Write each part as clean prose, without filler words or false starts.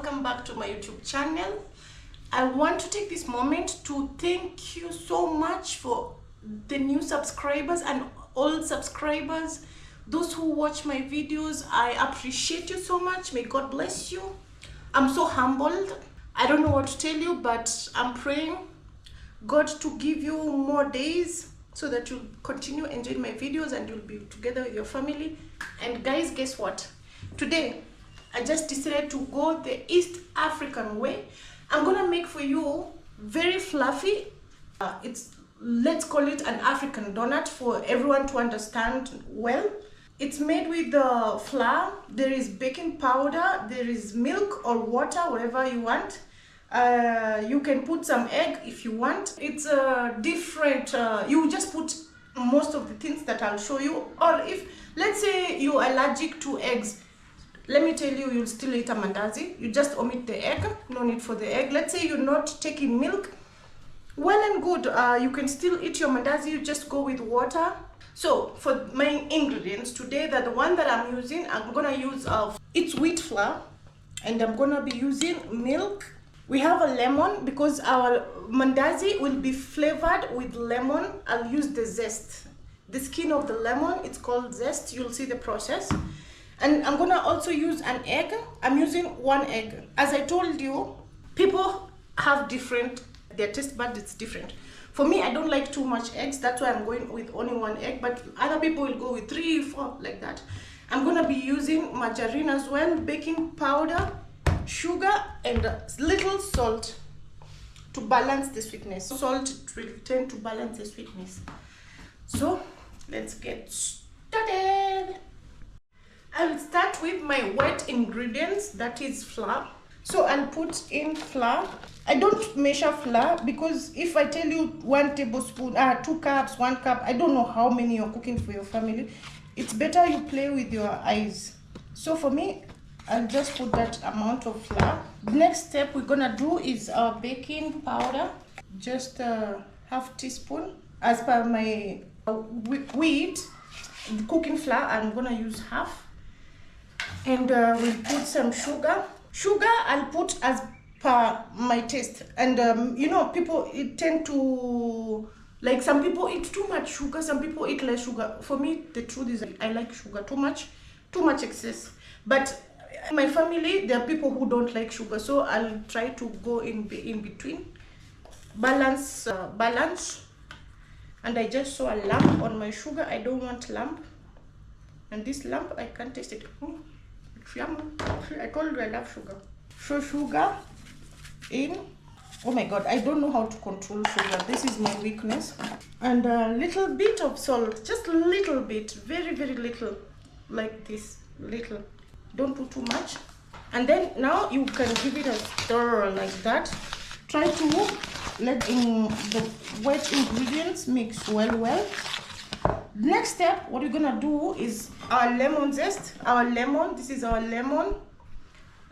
welcome back to my YouTube channel. I want to take this moment to thank you so much for the new subscribers and old subscribers, those who watch my videos. I appreciate you so much. May God bless you. I'm so humbled. I don't know what to tell you, but I'm praying God to give you more days so that you'll continue enjoying my videos and you'll be together with your family. And guys, guess what? Today I just decided to go the East African way. I'm gonna make for you very fluffy, let's call it an African donut for everyone to understand well. It's made with the flour, there is baking powder, there is milk or water, whatever you want. You can put some egg if you want. It's different, you just put most of the things that I'll show you. Or if, let's say you're allergic to eggs, let me tell you, you'll still eat a mandazi. You just omit the egg, no need for the egg. Let's say you're not taking milk, well and good, you can still eat your mandazi, you just go with water. So for my ingredients today, the one that I'm using, I'm gonna use it's wheat flour, and I'm gonna be using milk. We have a lemon because our mandazi will be flavored with lemon. I'll use the zest, the skin of the lemon. It's called zest. You'll see the process. And I'm gonna also use an egg. I'm using one egg. As I told you, people have their taste bud is different. For me, I don't like too much eggs. That's why I'm going with only one egg, but other people will go with 3, 4, like that. I'm gonna be using margarine as well, baking powder, sugar, and a little salt to balance the sweetness. Salt will tend to balance the sweetness. So let's get started. I will start with my wet ingredients, that is flour. So I'll put in flour. I don't measure flour because if I tell you 1 tablespoon, 2 cups, 1 cup, I don't know how many you're cooking for your family. It's better you play with your eyes. So for me, I'll just put that amount of flour. The next step we're gonna do is our baking powder. Just a half teaspoon. As per my wheat cooking flour, I'm gonna use half. And we'll put some sugar. Sugar I'll put as per my taste. And you know, people tend to, like, some people eat too much sugar, some people eat less sugar. For me, the truth is I like sugar too much excess. But in my family, there are people who don't like sugar, so I'll try to go in between. Balance. And I just saw a lump on my sugar. I don't want lump. And this lump, I can't taste it. It's yummy. I told you I love sugar. So sugar in. Oh my God, I don't know how to control sugar. This is my weakness. And a little bit of salt, just a little bit, very, very little, like this, little. Don't put too much. And then now you can give it a stir like that. Try to let the wet ingredients mix well. Next step, what we're gonna do is our lemon zest. This is our lemon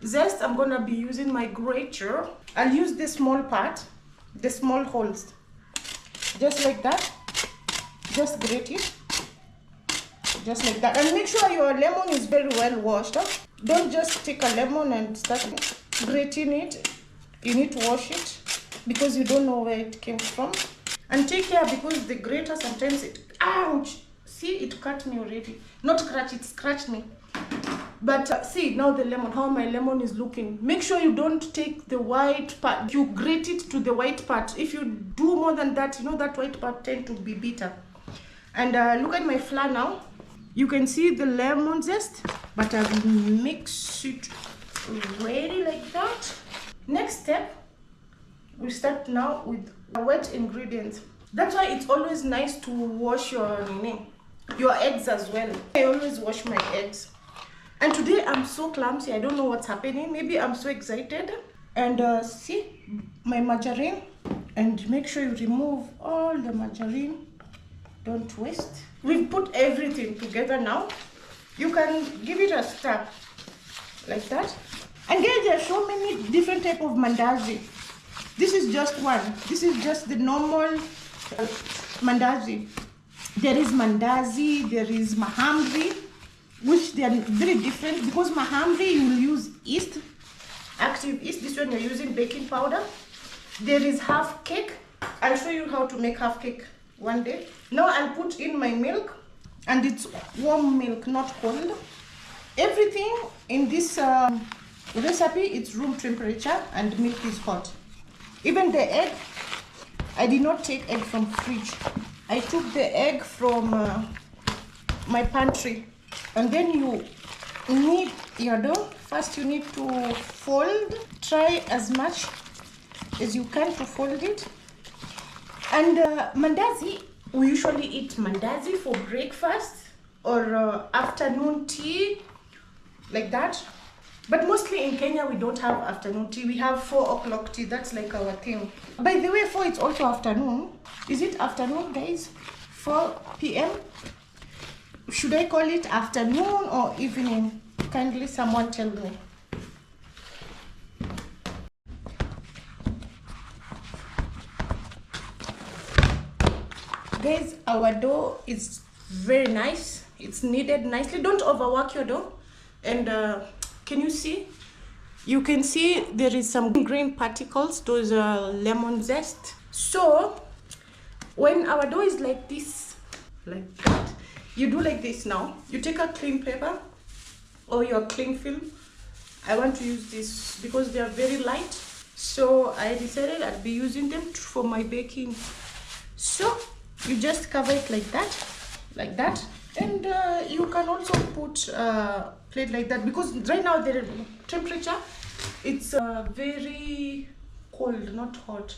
zest. I'm gonna be using my grater. I'll use the small part, the small holes, just like that. Just grate it, just like that. And make sure your lemon is very well washed up. Don't just take a lemon and start grating it. You need to wash it because you don't know where it came from. And take care because the grater sometimes ouch! See, it cut me already. Not scratch, it scratched me. But see now the lemon, how my lemon is looking. Make sure you don't take the white part. You grate it to the white part. If you do more than that, you know that white part tend to be bitter. And look at my flour now. You can see the lemon zest, but I will mix it ready like that. Next step, we start now with wet ingredients. That's why it's always nice to wash your eggs as well. I always wash my eggs. And today I'm so clumsy. I don't know what's happening. Maybe I'm so excited. And see my margarine. And make sure you remove all the margarine. Don't waste. We've put everything together now. You can give it a stir like that. And guys, there are so many different type of mandazi. This is just one. This is just the normal mandazi. There is mandazi, there is mahamri, which they are very different because mahamri you will use yeast active yeast. This one you're using baking powder. There is half cake. I'll show you how to make half cake one day. Now I'll put in my milk, and it's warm milk, not cold. Everything in this recipe is room temperature, and milk is hot. Even the egg, I did not take egg from fridge. I took the egg from my pantry. And then you knead your dough. First you need to fold. Try as much as you can to fold it. And mandazi, we usually eat mandazi for breakfast or afternoon tea, like that. But mostly in Kenya, we don't have afternoon tea. We have 4 o'clock tea. That's like our thing. By the way, 4 is also afternoon. Is it afternoon, guys? 4 p.m.? Should I call it afternoon or evening? Kindly someone tell me. Guys, our dough is very nice. It's kneaded nicely. Don't overwork your dough. And can you see? You can see there is some green particles. Those are lemon zest. So when our dough is like this, like that, you do like this now. You take a clean paper or your cling film. I want to use this because they are very light. So I decided I'd be using them for my baking. So you just cover it like that. And you can also put a plate like that, because right now the temperature, it's very cold, not hot.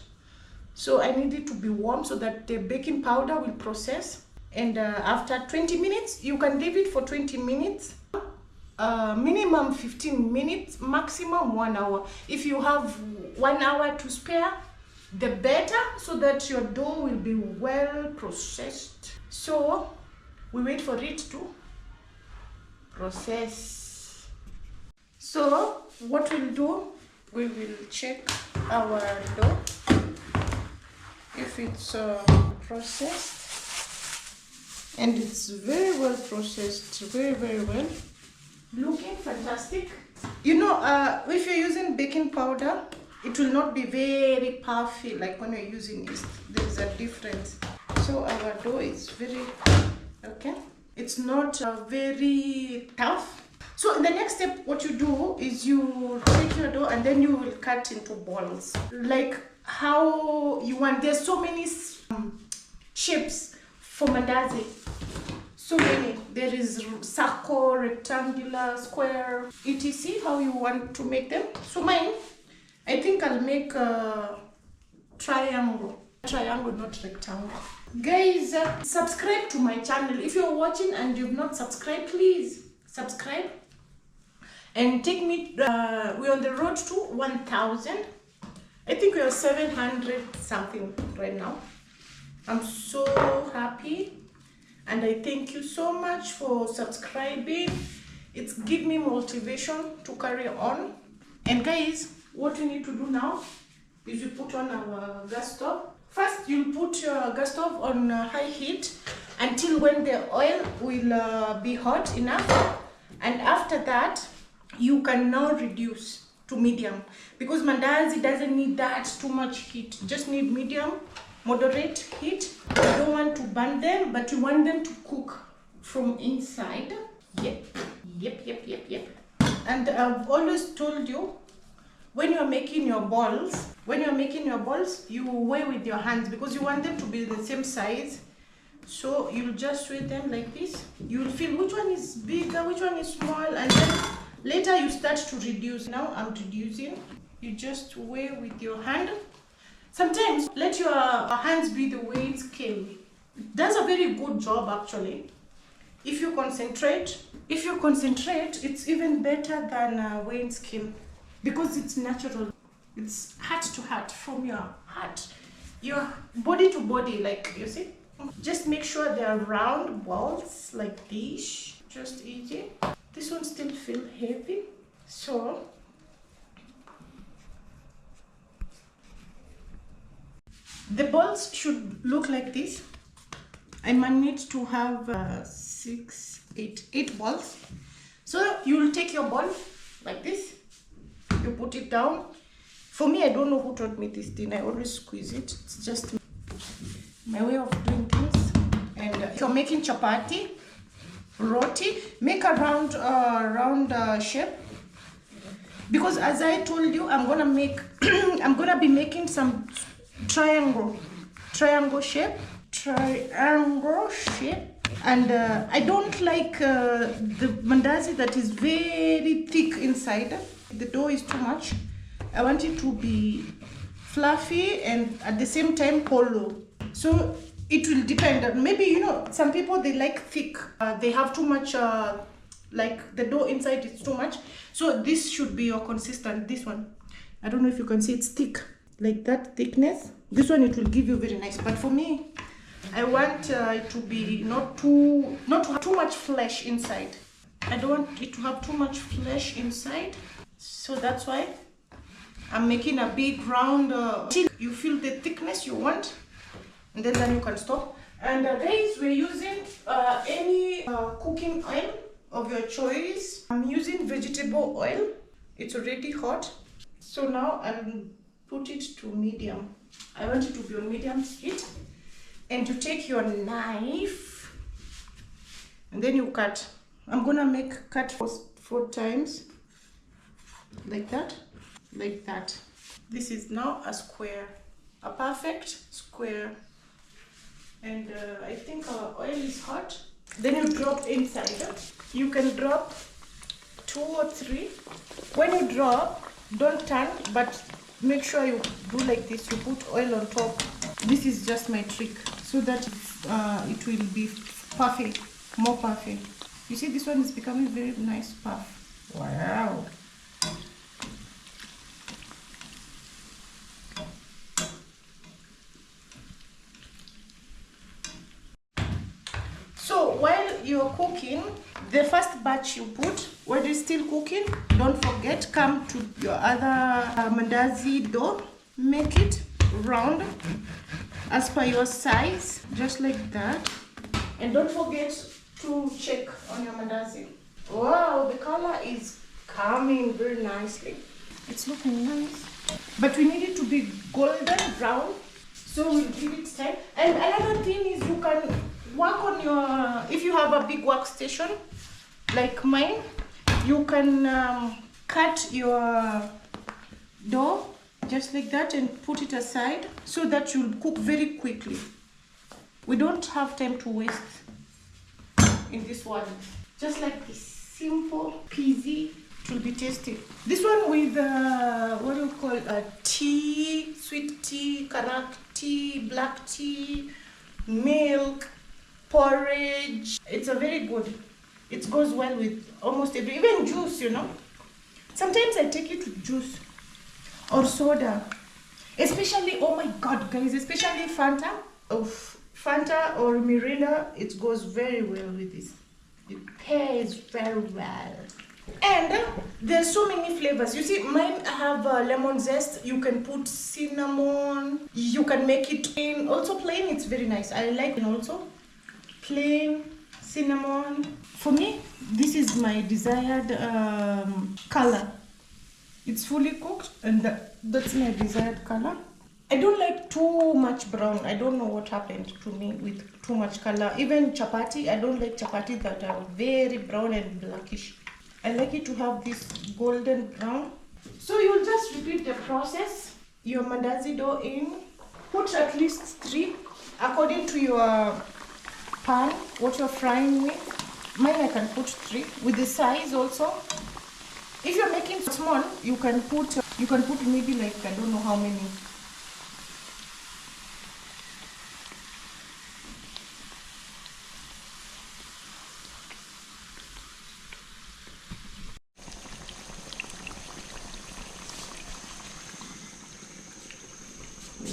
So I need it to be warm so that the baking powder will process. And after 20 minutes, you can leave it for 20 minutes. Minimum 15 minutes, maximum 1 hour. If you have 1 hour to spare, the better, so that your dough will be well processed. So we wait for it to process. So what we'll do, we will check our dough if it's processed, and it's very well processed, very well, looking fantastic. You know, if you're using baking powder, it will not be very puffy like when you're using yeast. There's a difference. So our dough is very okay. It's not very tough. So the next step, what you do is you take your dough and then you will cut into balls, like how you want. There's so many shapes for mandazi. So many. There is circle, rectangular, square, etc. How you want to make them. So mine, I think I'll make a triangle. Triangle, not rectangle. Guys, subscribe to my channel. If you're watching and you've not subscribed, please subscribe. And take me, we're on the road to 1,000. I think we are 700 something right now. I'm so happy. And I thank you so much for subscribing. It's give me motivation to carry on. And guys, what we need to do now is you put on our gas stove. First, you'll put your gas stove on high heat until when the oil will be hot enough. And after that, you can now reduce to medium, because mandazi doesn't need that too much heat. Just need medium, moderate heat. You don't want to burn them, but you want them to cook from inside. Yep. And I've always told you, when you're making your balls, you weigh with your hands, because you want them to be the same size. So you'll just weigh them like this. You'll feel which one is bigger, which one is small, and then later you start to reduce. Now I'm reducing. You just weigh with your hand. Sometimes let your hands be the weight scale. It does a very good job actually. If you concentrate, it's even better than weighing scale, because it's natural. It's heart to heart, from your heart, your body to body, like you see. Just make sure they are round balls like this. Just easy. This one still feel heavy, so the balls should look like this. I might need to have 8 balls. So you will take your ball like this, You put it down. For me, I don't know who taught me this thing. I always squeeze it. It's just my way of doing things. And if you're making chapati, roti, make a round shape. Because as I told you, I'm gonna make, I'm gonna be making some triangle shape. And I don't like the mandazi that is very thick inside. The dough is too much. I want it to be fluffy and at the same time hollow. So it will depend. Maybe, you know, some people, they like thick. They have too much, like the dough inside is too much. So this should be your consistent, this one. I don't know if you can see, it's thick, like that thickness. This one, it will give you very nice. But for me, I want it to be not to have too much flesh inside. I don't want it to have too much flesh inside. So that's why I'm making a big round, till you feel the thickness you want, and then you can stop. And guys, we're using any cooking oil of your choice. I'm using vegetable oil. It's already hot. So now I'll put it to medium. I want it to be on medium heat. And you take your knife and then you cut. I'm gonna cut four times, like that, like that. This is now a square, a perfect square. And I think our oil is hot. Then you drop inside. You can drop 2 or 3. When you drop, don't turn, but make sure you do like this. You put oil on top. This is just my trick, so that it will be puffy, more puffy. You see, this one is becoming very nice puff. Wow. So while you're cooking, the first batch you put, while it's still cooking, don't forget, come to your other mandazi dough, make it round as per your size, just like that. And don't forget to check on your mandazi. Wow, the color is coming very nicely. It's looking nice. But we need it to be golden brown, so we'll give it time. And another thing is, you can work on your, if you have a big workstation like mine, you can cut your dough just like that and put it aside, so that you'll cook very quickly. We don't have time to waste in this one. Just like this, simple, peasy, it will be tasty. This one with what do you call tea, sweet tea, karak tea, black tea, milk, porridge. It's a very good. It goes well with almost every, even juice, you know. Sometimes I take it with juice or soda, especially, oh my god guys, especially Fanta or Mirinda. It goes very well with this. It pairs very well. And there's so many flavors. You see, mine have lemon zest. You can put cinnamon. You can make it plain. Also plain, it's very nice. I like it also. Plain, cinnamon. For me, this is my desired color. It's fully cooked, and that's my desired color. I don't like too much brown. I don't know what happened to me with too much color. Even chapati, I don't like chapati that are very brown and blackish. I like it to have this golden brown. So you'll just repeat the process. Your mandazi dough in. Put at least 3 according to your pan, what you're frying with. Mine I can put 3 with the size also. If you're making small, you can put maybe like, I don't know how many.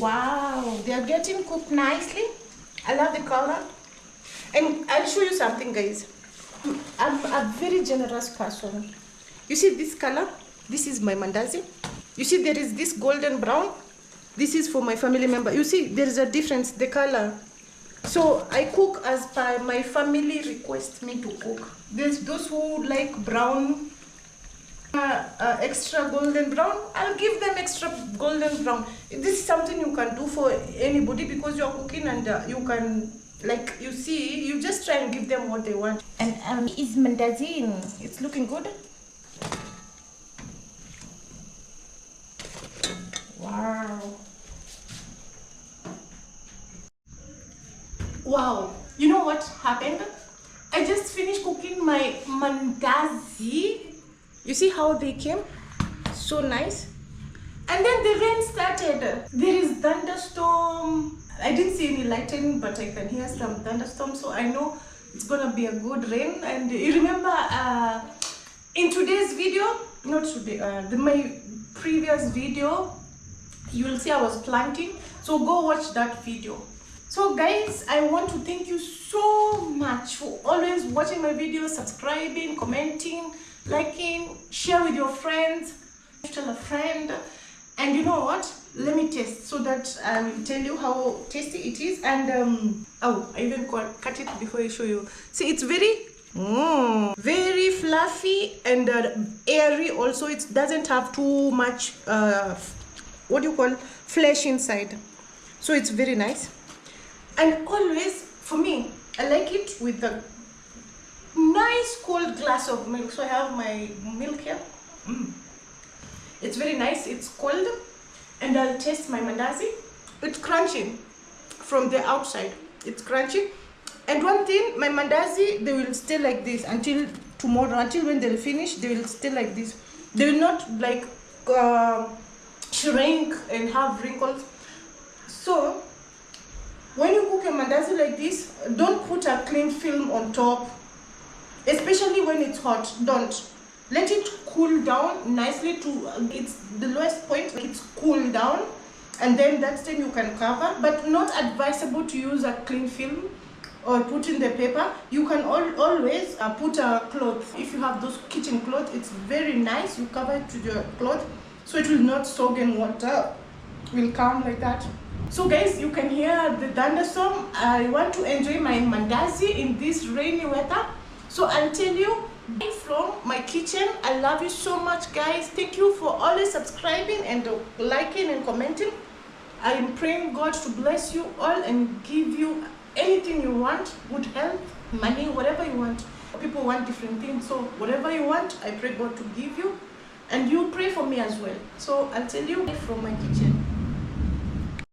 Wow, they are getting cooked nicely. I love the color. And I'll show you something, guys. I'm a very generous person. You see this color? This is my mandazi. You see there is this golden brown. This is for my family member. You see there is a difference, the color. So I cook as per my family request me to cook. There's those who like brown Extra golden brown, I'll give them extra golden brown. This is something you can do for anybody because you're cooking, and you can, like you see, you just try and give them what they want. And is Mandazi, it's looking good. Wow. Wow, you know what happened? I just finished cooking my Mandazi. You see how they came? So nice. And then the rain started. There is thunderstorm. I didn't see any lightning, but I can hear some thunderstorm, so I know it's gonna be a good rain. And you remember in today's video, not today, my previous video, you will see I was planting, so go watch that video. So guys, I want to thank you so much for always watching my videos, subscribing, commenting, liking, share with your friends, tell a friend. And you know what, let me taste so that I will tell you how tasty it is. And oh, I even cut it before I show you. See, it's very very fluffy and airy also. It doesn't have too much what do you call, flesh inside, so it's very nice. And always for me, I like it with a nice cold glass of milk. So I have my milk here. It's very nice, it's cold. And I'll taste my Mandazi. It's crunchy from the outside, it's crunchy. And one thing, my Mandazi, they will stay like this until tomorrow, until when they'll finish, they will stay like this. They will not like shrink and have wrinkles. So when you cook a Mandazi like this, don't put a cling film on top, especially when it's hot. Don't. Let it cool down nicely to it's the lowest point, it's cool down, and then that time you can cover. But not advisable to use a cling film or put in the paper. You can always put a cloth. If you have those kitchen cloth, it's very nice. You cover it with your cloth so it will not soak in water, will come like that. So guys, you can hear the thunderstorm. I want to enjoy my Mandazi in this rainy weather. So I'll tell you from my kitchen. I love you so much, guys. Thank you for always subscribing and liking and commenting. I am praying God to bless you all and give you anything you want, good health, money, whatever you want. People want different things, so whatever you want, I pray God to give you, and you pray for me as well. So I'll tell you from my kitchen.